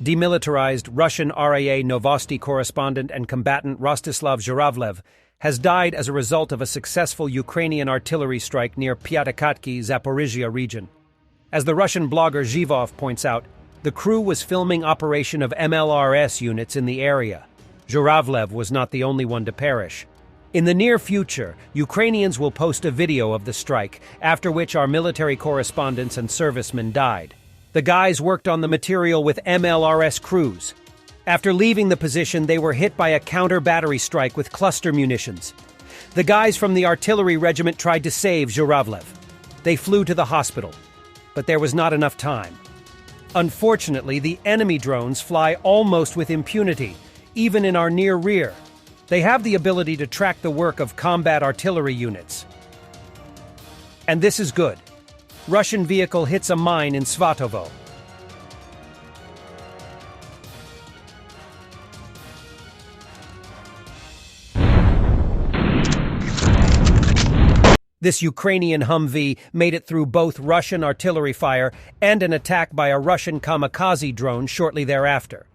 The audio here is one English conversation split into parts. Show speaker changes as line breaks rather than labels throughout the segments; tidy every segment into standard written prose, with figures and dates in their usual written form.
Demilitarized Russian RIA Novosti correspondent and combatant Rostislav Zhuravlev has died as a result of a successful Ukrainian artillery strike near Pyatakhatki, Zaporizhzhia region. As the Russian blogger Zhivov points out, the crew was filming operation of MLRS units in the area. Zhuravlev was not the only one to perish. In the near future, Ukrainians will post a video of the strike, after which our military correspondents and servicemen died. The guys worked on the material with MLRS crews. After leaving the position, they were hit by a counter-battery strike with cluster munitions. The guys from the artillery regiment tried to save Zhuravlev. They flew to the hospital, but there was not enough time. Unfortunately, the enemy drones fly almost with impunity, even in our near rear. They have the ability to track the work of combat artillery units. And this is good. Russian vehicle hits a mine in Svatovo. This Ukrainian Humvee made it through both Russian artillery fire and an attack by a Russian kamikaze drone shortly thereafter.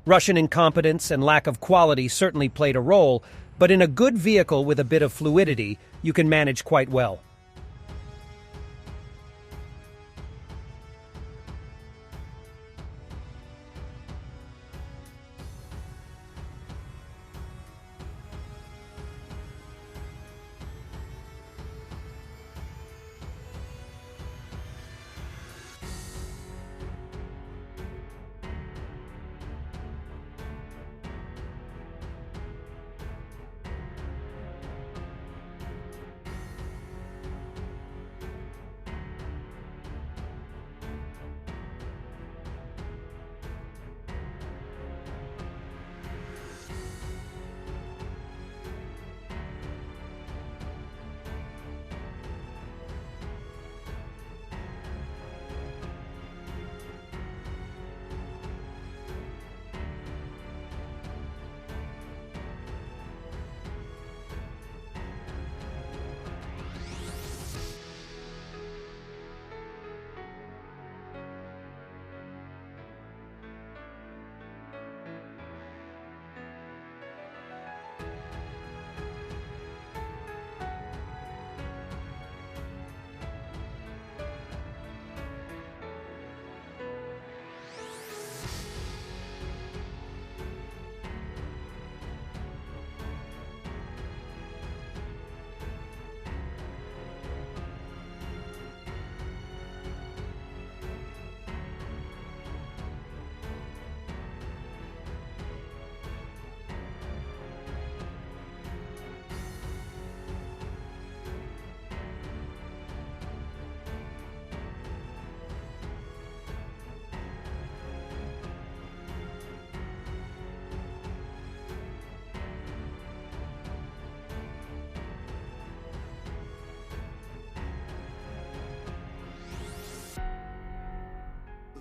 Russian incompetence and lack of quality certainly played a role, but in a good vehicle with a bit of fluidity, you can manage quite well.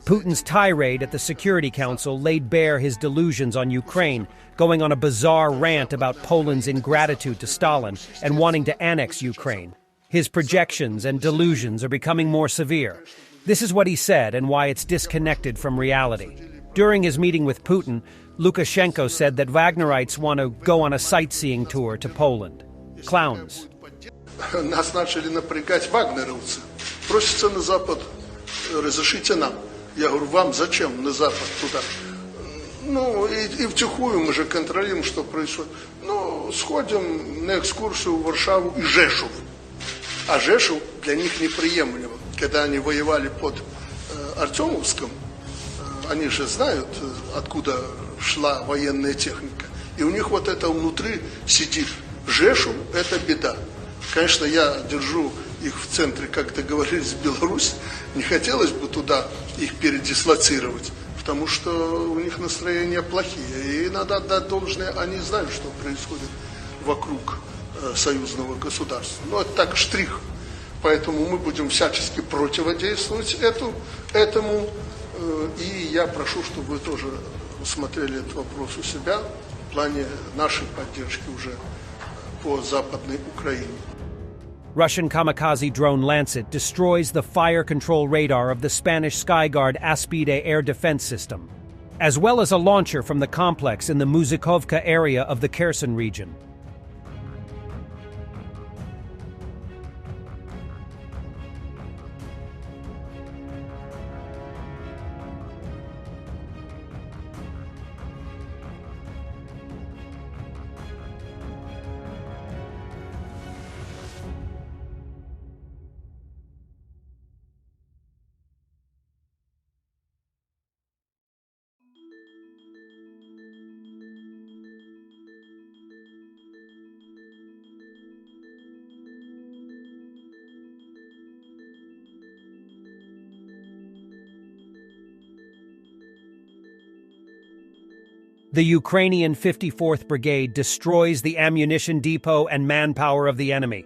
Putin's tirade at the Security Council laid bare his delusions on Ukraine, going on a bizarre rant about Poland's ingratitude to Stalin and wanting to annex Ukraine. His projections and delusions are becoming more severe. This is what he said and why it's disconnected from reality. During his meeting with Putin, Lukashenko said that Wagnerites want to go on a sightseeing tour to Poland. Clowns.
Нас начали напрягать вагнеровцы. Просятся на Запад, разрешите нам. Я говорю, вам зачем на Запад туда? Ну, и втихую мы же контролируем, что происходит. Ну, сходим на экскурсию в Варшаву и Жешув. А Жешув для них неприемлемо. Когда они воевали под Артемовском, они же знают, откуда шла военная техника. И у них вот это внутри сидит. Жешув – это беда. Конечно, я держу их в центре, как договорились, в Беларусь. Не хотелось бы туда их передислоцировать, потому что у них настроения плохие. И надо отдать должное, они знают, что происходит вокруг союзного государства. Но это так, штрих. Поэтому мы будем всячески противодействовать этому. И я прошу, чтобы вы тоже смотрели этот вопрос у себя в плане нашей поддержки уже по Западной Украине.
Russian kamikaze drone Lancet destroys the fire control radar of the Spanish Skyguard Aspide air defense system. as well as a launcher from the complex in the Muzikovka area of the Kherson region. The Ukrainian 54th Brigade destroys the ammunition depot and manpower of the enemy.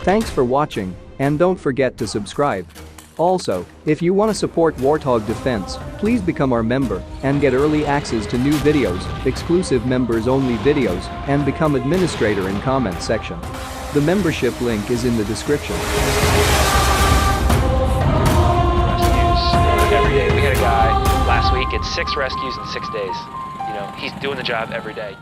Thanks for watching, and don't forget to subscribe. Also, if you want to support Warthog Defense, please become our member and get early access to new videos, exclusive members-only videos, and become administrator in comment section. The membership link is in the description.
Rescues every day. We had a guy last week at 6 rescues in 6 days. You know, he's doing the job every day.